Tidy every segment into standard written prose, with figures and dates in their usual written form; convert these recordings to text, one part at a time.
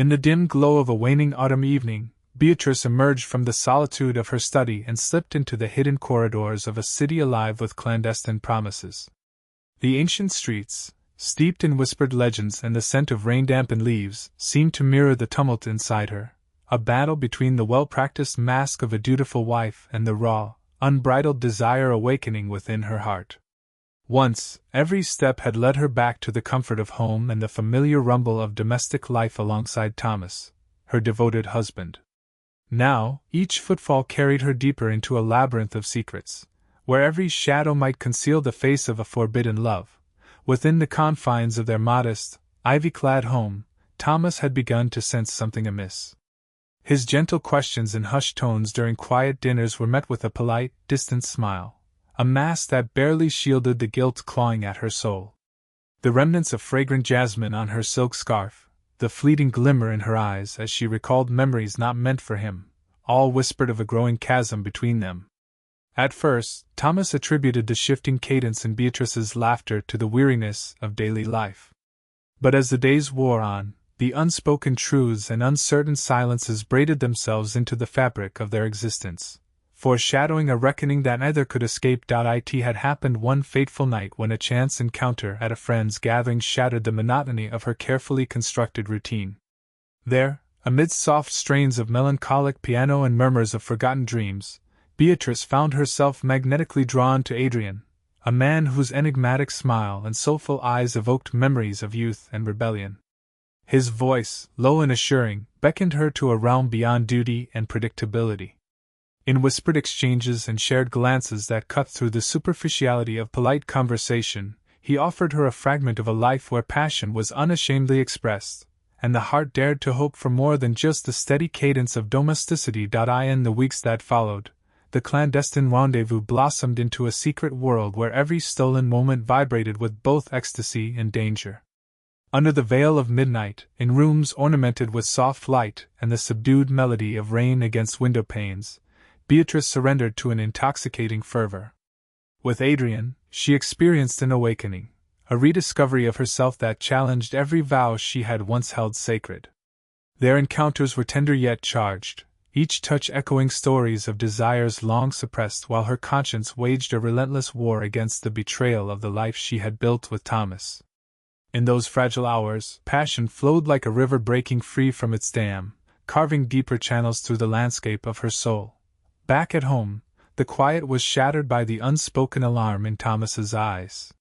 In the dim glow of a waning autumn evening, Beatrice emerged from the solitude of her study and slipped into the hidden corridors of a city alive with clandestine promises. The ancient streets, steeped in whispered legends and the scent of rain-dampened leaves, seemed to mirror the tumult inside her, a battle between the well-practiced mask of a dutiful wife and the raw, unbridled desire awakening within her heart. Once, every step had led her back to the comfort of home and the familiar rumble of domestic life alongside Thomas, her devoted husband. Now, each footfall carried her deeper into a labyrinth of secrets, where every shadow might conceal the face of a forbidden love. Within the confines of their modest, ivy-clad home, Thomas had begun to sense something amiss. His gentle questions and hushed tones during quiet dinners were met with a polite, distant smile, a mask that barely shielded the guilt clawing at her soul. The remnants of fragrant jasmine on her silk scarf, the fleeting glimmer in her eyes as she recalled memories not meant for him, all whispered of a growing chasm between them. At first, Thomas attributed the shifting cadence in Beatrice's laughter to the weariness of daily life. But as the days wore on, the unspoken truths and uncertain silences braided themselves into the fabric of their existence, foreshadowing a reckoning that neither could escape. It had happened one fateful night when a chance encounter at a friend's gathering shattered the monotony of her carefully constructed routine. There, amidst soft strains of melancholic piano and murmurs of forgotten dreams, Beatrice found herself magnetically drawn to Adrian, a man whose enigmatic smile and soulful eyes evoked memories of youth and rebellion. His voice, low and assuring, beckoned her to a realm beyond duty and predictability. In whispered exchanges and shared glances that cut through the superficiality of polite conversation, he offered her a fragment of a life where passion was unashamedly expressed, and the heart dared to hope for more than just the steady cadence of domesticity. In the weeks that followed, the clandestine rendezvous blossomed into a secret world where every stolen moment vibrated with both ecstasy and danger. Under the veil of midnight, in rooms ornamented with soft light and the subdued melody of rain against window panes, Beatrice surrendered to an intoxicating fervor. With Adrian, she experienced an awakening, a rediscovery of herself that challenged every vow she had once held sacred. Their encounters were tender yet charged, each touch echoing stories of desires long suppressed, while her conscience waged a relentless war against the betrayal of the life she had built with Thomas. In those fragile hours, passion flowed like a river breaking free from its dam, carving deeper channels through the landscape of her soul. Back at home, the quiet was shattered by the unspoken alarm in Thomas's eyes.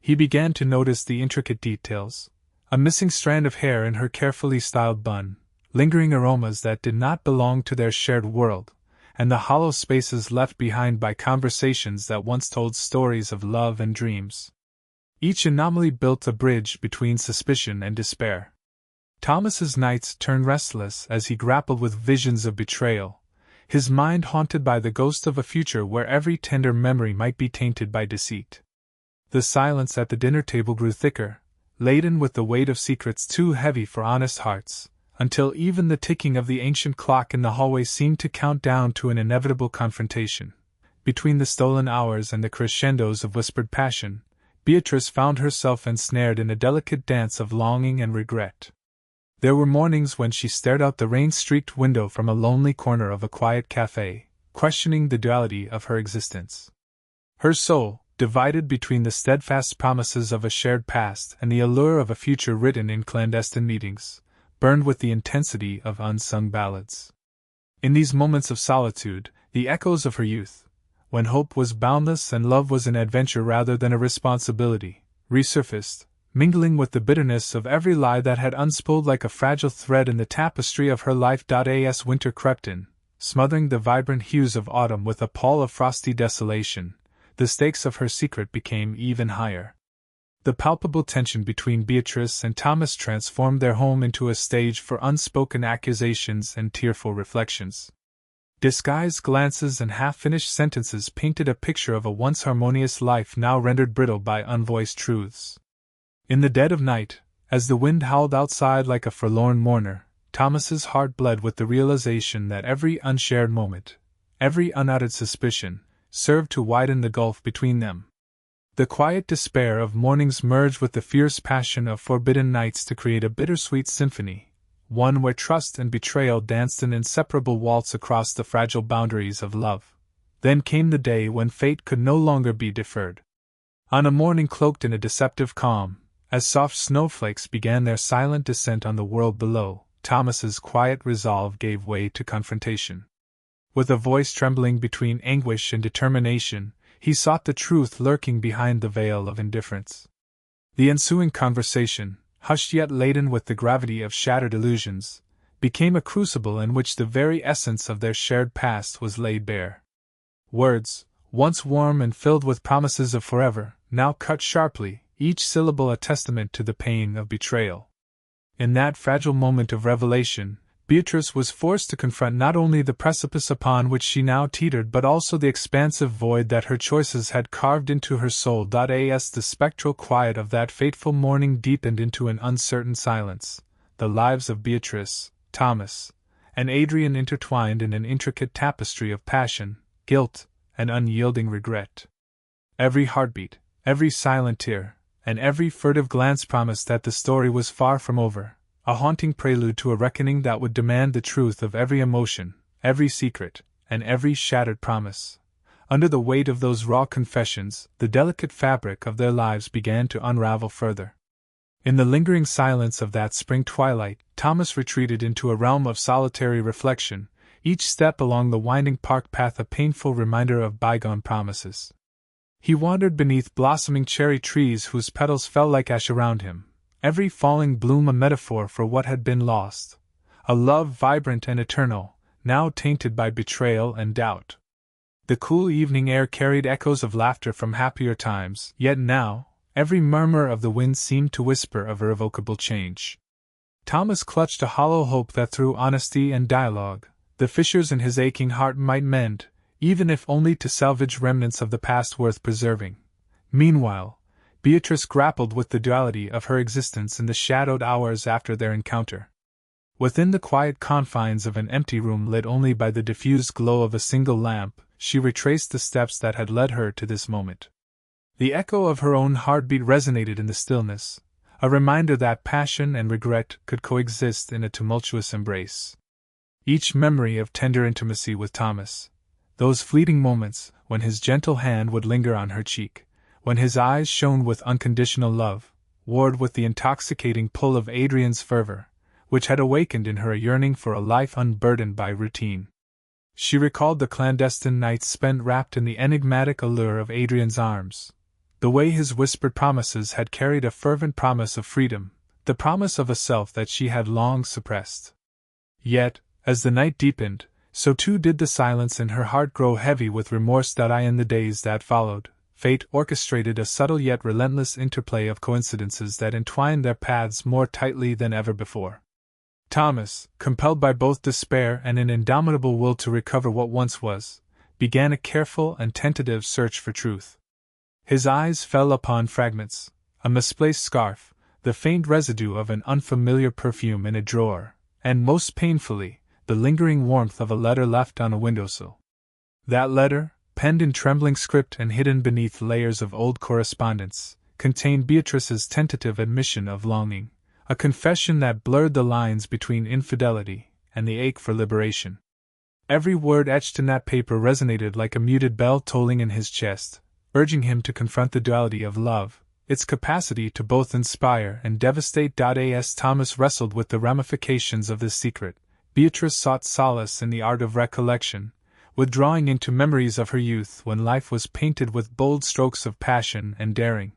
He began to notice the intricate details, a missing strand of hair in her carefully styled bun, lingering aromas that did not belong to their shared world, and the hollow spaces left behind by conversations that once told stories of love and dreams. Each anomaly built a bridge between suspicion and despair. Thomas's nights turned restless as he grappled with visions of betrayal, his mind haunted by the ghost of a future where every tender memory might be tainted by deceit. The silence at the dinner table grew thicker, laden with the weight of secrets too heavy for honest hearts, until even the ticking of the ancient clock in the hallway seemed to count down to an inevitable confrontation. Between the stolen hours and the crescendos of whispered passion, Beatrice found herself ensnared in a delicate dance of longing and regret. There were mornings when she stared out the rain-streaked window from a lonely corner of a quiet cafe, questioning the duality of her existence. Her soul, divided between the steadfast promises of a shared past and the allure of a future written in clandestine meetings, burned with the intensity of unsung ballads. In these moments of solitude, the echoes of her youth, when hope was boundless and love was an adventure rather than a responsibility, resurfaced, mingling with the bitterness of every lie that had unspooled like a fragile thread in the tapestry of her life. As winter crept in, smothering the vibrant hues of autumn with a pall of frosty desolation, the stakes of her secret became even higher. The palpable tension between Beatrice and Thomas transformed their home into a stage for unspoken accusations and tearful reflections. Disguised glances and half-finished sentences painted a picture of a once harmonious life now rendered brittle by unvoiced truths. In the dead of night, as the wind howled outside like a forlorn mourner, Thomas's heart bled with the realization that every unshared moment, every unuttered suspicion, served to widen the gulf between them. The quiet despair of mornings merged with the fierce passion of forbidden nights to create a bittersweet symphony, one where trust and betrayal danced an inseparable waltz across the fragile boundaries of love. Then came the day when fate could no longer be deferred. On a morning cloaked in a deceptive calm, as soft snowflakes began their silent descent on the world below, Thomas's quiet resolve gave way to confrontation. With a voice trembling between anguish and determination, he sought the truth lurking behind the veil of indifference. The ensuing conversation, hushed yet laden with the gravity of shattered illusions, became a crucible in which the very essence of their shared past was laid bare. Words, once warm and filled with promises of forever, now cut sharply, each syllable a testament to the pain of betrayal. In that fragile moment of revelation, Beatrice was forced to confront not only the precipice upon which she now teetered but also the expansive void that her choices had carved into her soul. As the spectral quiet of that fateful morning deepened into an uncertain silence, the lives of Beatrice, Thomas, and Adrian intertwined in an intricate tapestry of passion, guilt, and unyielding regret. Every heartbeat, every silent tear, and every furtive glance promised that the story was far from over, a haunting prelude to a reckoning that would demand the truth of every emotion, every secret, and every shattered promise. Under the weight of those raw confessions, the delicate fabric of their lives began to unravel further. In the lingering silence of that spring twilight, Thomas retreated into a realm of solitary reflection, each step along the winding park path a painful reminder of bygone promises. He wandered beneath blossoming cherry trees whose petals fell like ash around him, every falling bloom a metaphor for what had been lost, a love vibrant and eternal, now tainted by betrayal and doubt. The cool evening air carried echoes of laughter from happier times, yet now, every murmur of the wind seemed to whisper of irrevocable change. Thomas clutched a hollow hope that through honesty and dialogue, the fissures in his aching heart might mend, even if only to salvage remnants of the past worth preserving. Meanwhile, Beatrice grappled with the duality of her existence in the shadowed hours after their encounter. Within the quiet confines of an empty room lit only by the diffused glow of a single lamp, she retraced the steps that had led her to this moment. The echo of her own heartbeat resonated in the stillness, a reminder that passion and regret could coexist in a tumultuous embrace. Each memory of tender intimacy with Thomas, those fleeting moments when his gentle hand would linger on her cheek, when his eyes shone with unconditional love, warred with the intoxicating pull of Adrian's fervor, which had awakened in her a yearning for a life unburdened by routine. She recalled the clandestine nights spent wrapped in the enigmatic allure of Adrian's arms, the way his whispered promises had carried a fervent promise of freedom, the promise of a self that she had long suppressed. Yet, as the night deepened, so too did the silence in her heart grow heavy with remorse. In the days that followed, fate orchestrated a subtle yet relentless interplay of coincidences that entwined their paths more tightly than ever before. Thomas, compelled by both despair and an indomitable will to recover what once was, began a careful and tentative search for truth. His eyes fell upon fragments, a misplaced scarf, the faint residue of an unfamiliar perfume in a drawer, and most painfully, the lingering warmth of a letter left on a windowsill. That letter, penned in trembling script and hidden beneath layers of old correspondence, contained Beatrice's tentative admission of longing, a confession that blurred the lines between infidelity and the ache for liberation. Every word etched in that paper resonated like a muted bell tolling in his chest, urging him to confront the duality of love, its capacity to both inspire and devastate. As Thomas wrestled with the ramifications of this secret, Beatrice sought solace in the art of recollection, withdrawing into memories of her youth when life was painted with bold strokes of passion and daring.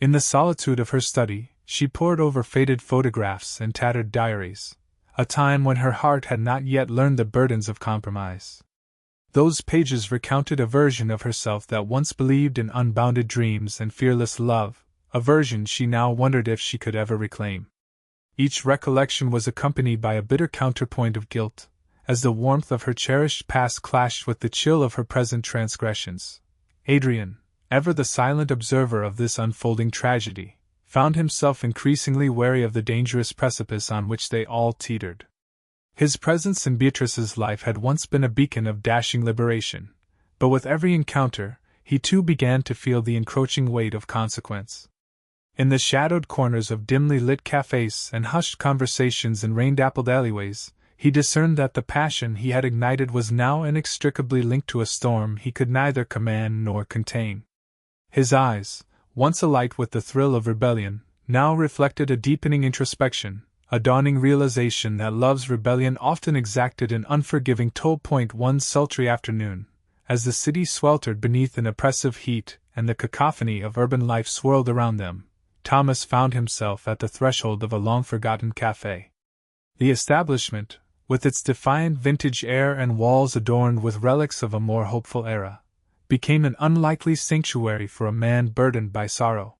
In the solitude of her study, she pored over faded photographs and tattered diaries, a time when her heart had not yet learned the burdens of compromise. Those pages recounted a version of herself that once believed in unbounded dreams and fearless love, a version she now wondered if she could ever reclaim. Each recollection was accompanied by a bitter counterpoint of guilt, as the warmth of her cherished past clashed with the chill of her present transgressions. Adrian, ever the silent observer of this unfolding tragedy, found himself increasingly wary of the dangerous precipice on which they all teetered. His presence in Beatrice's life had once been a beacon of dashing liberation, but with every encounter, he too began to feel the encroaching weight of consequence. In the shadowed corners of dimly lit cafes and hushed conversations in rain-dappled alleyways, he discerned that the passion he had ignited was now inextricably linked to a storm he could neither command nor contain. His eyes, once alight with the thrill of rebellion, now reflected a deepening introspection, a dawning realization that love's rebellion often exacted an unforgiving toll. One sultry afternoon, as the city sweltered beneath an oppressive heat and the cacophony of urban life swirled around them, Thomas found himself at the threshold of a long-forgotten café. The establishment, with its defiant vintage air and walls adorned with relics of a more hopeful era, became an unlikely sanctuary for a man burdened by sorrow.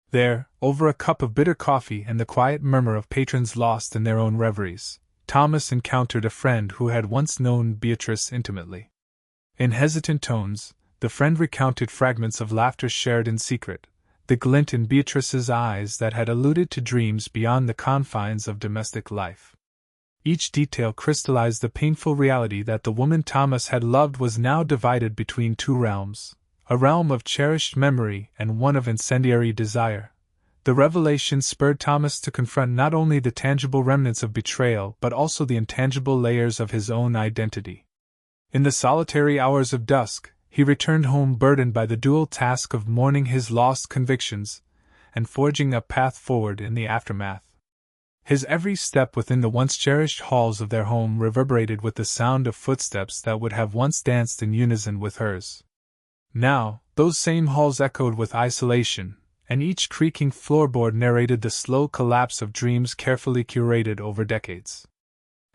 There, over a cup of bitter coffee and the quiet murmur of patrons lost in their own reveries, Thomas encountered a friend who had once known Beatrice intimately. In hesitant tones, the friend recounted fragments of laughter shared in secret, the glint in Beatrice's eyes that had alluded to dreams beyond the confines of domestic life. Each detail crystallized the painful reality that the woman Thomas had loved was now divided between two realms, a realm of cherished memory and one of incendiary desire. The revelation spurred Thomas to confront not only the tangible remnants of betrayal but also the intangible layers of his own identity. In the solitary hours of dusk, he returned home burdened by the dual task of mourning his lost convictions and forging a path forward in the aftermath. His every step within the once cherished halls of their home reverberated with the sound of footsteps that would have once danced in unison with hers. Now, those same halls echoed with isolation, and each creaking floorboard narrated the slow collapse of dreams carefully curated over decades.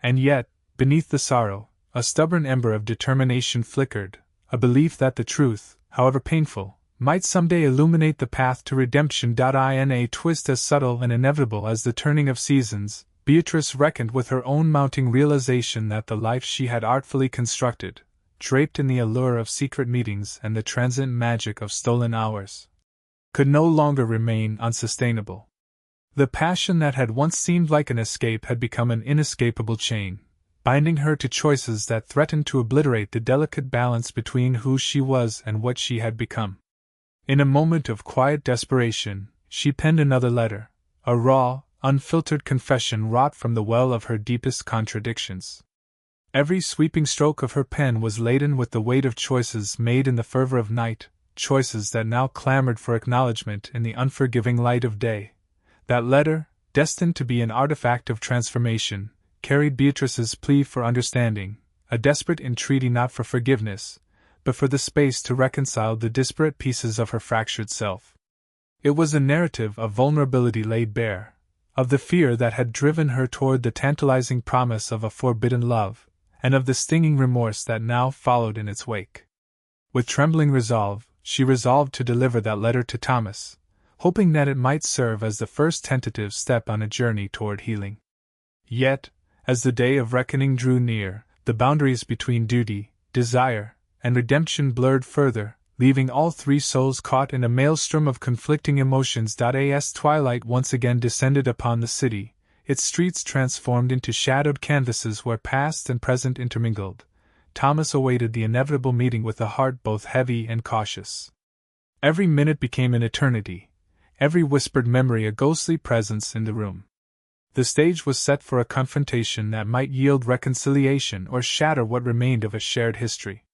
And yet, beneath the sorrow, a stubborn ember of determination flickered, a belief that the truth, however painful, might someday illuminate the path to redemption. In a twist as subtle and inevitable as the turning of seasons, Beatrice reckoned with her own mounting realization that the life she had artfully constructed, draped in the allure of secret meetings and the transient magic of stolen hours, could no longer remain unsustainable. The passion that had once seemed like an escape had become an inescapable chain, binding her to choices that threatened to obliterate the delicate balance between who she was and what she had become. In a moment of quiet desperation, she penned another letter, a raw, unfiltered confession wrought from the well of her deepest contradictions. Every sweeping stroke of her pen was laden with the weight of choices made in the fervor of night, choices that now clamored for acknowledgement in the unforgiving light of day. That letter, destined to be an artifact of transformation, carried Beatrice's plea for understanding, a desperate entreaty not for forgiveness, but for the space to reconcile the disparate pieces of her fractured self. It was a narrative of vulnerability laid bare, of the fear that had driven her toward the tantalizing promise of a forbidden love, and of the stinging remorse that now followed in its wake. With trembling resolve, she resolved to deliver that letter to Thomas, hoping that it might serve as the first tentative step on a journey toward healing. Yet, as the day of reckoning drew near, the boundaries between duty, desire, and redemption blurred further, leaving all three souls caught in a maelstrom of conflicting emotions. As twilight once again descended upon the city, its streets transformed into shadowed canvases where past and present intermingled, Thomas awaited the inevitable meeting with a heart both heavy and cautious. Every minute became an eternity, every whispered memory a ghostly presence in the room. The stage was set for a confrontation that might yield reconciliation or shatter what remained of a shared history.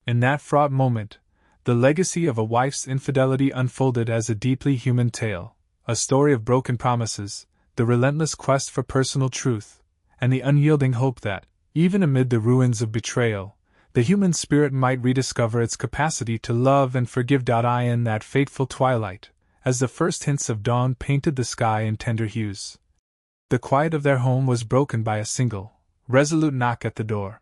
In that fraught moment, the legacy of a wife's infidelity unfolded as a deeply human tale, a story of broken promises, the relentless quest for personal truth, and the unyielding hope that, even amid the ruins of betrayal, the human spirit might rediscover its capacity to love and forgive. In that fateful twilight, as the first hints of dawn painted the sky in tender hues, the quiet of their home was broken by a single, resolute knock at the door.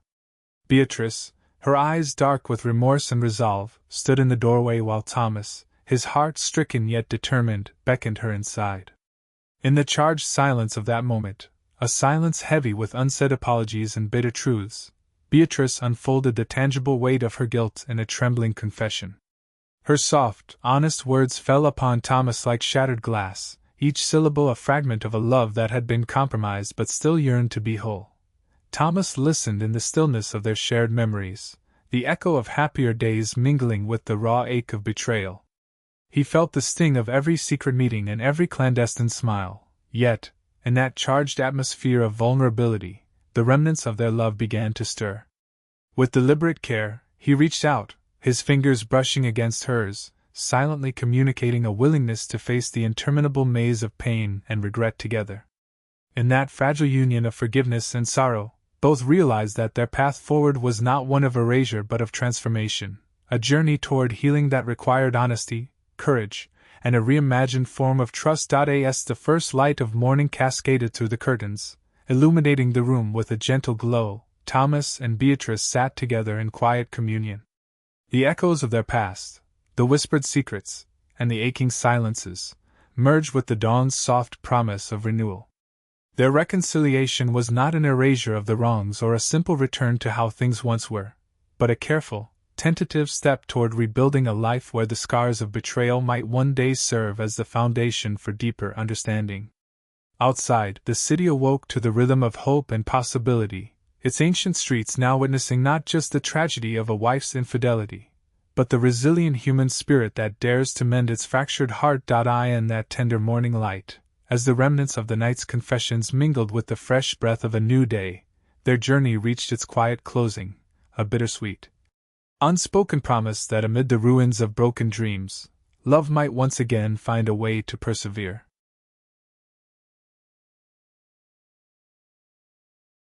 Beatrice, her eyes dark with remorse and resolve, stood in the doorway while Thomas, his heart stricken yet determined, beckoned her inside. In the charged silence of that moment, a silence heavy with unsaid apologies and bitter truths, Beatrice unfolded the tangible weight of her guilt in a trembling confession. Her soft, honest words fell upon Thomas like shattered glass, each syllable a fragment of a love that had been compromised but still yearned to be whole. Thomas listened in the stillness of their shared memories, the echo of happier days mingling with the raw ache of betrayal. He felt the sting of every secret meeting and every clandestine smile, yet, in that charged atmosphere of vulnerability, the remnants of their love began to stir. With deliberate care, he reached out, his fingers brushing against hers, silently communicating a willingness to face the interminable maze of pain and regret together. In that fragile union of forgiveness and sorrow, both realized that their path forward was not one of erasure but of transformation, a journey toward healing that required honesty, courage, and a reimagined form of trust. As the first light of morning cascaded through the curtains, illuminating the room with a gentle glow, Thomas and Beatrice sat together in quiet communion. The echoes of their past, the whispered secrets, and the aching silences, merged with the dawn's soft promise of renewal. Their reconciliation was not an erasure of the wrongs or a simple return to how things once were, but a careful, tentative step toward rebuilding a life where the scars of betrayal might one day serve as the foundation for deeper understanding. Outside, the city awoke to the rhythm of hope and possibility, its ancient streets now witnessing not just the tragedy of a wife's infidelity, but the resilient human spirit that dares to mend its fractured heart. In that tender morning light, as the remnants of the night's confessions mingled with the fresh breath of a new day, their journey reached its quiet closing, a bittersweet, unspoken promise that amid the ruins of broken dreams, love might once again find a way to persevere.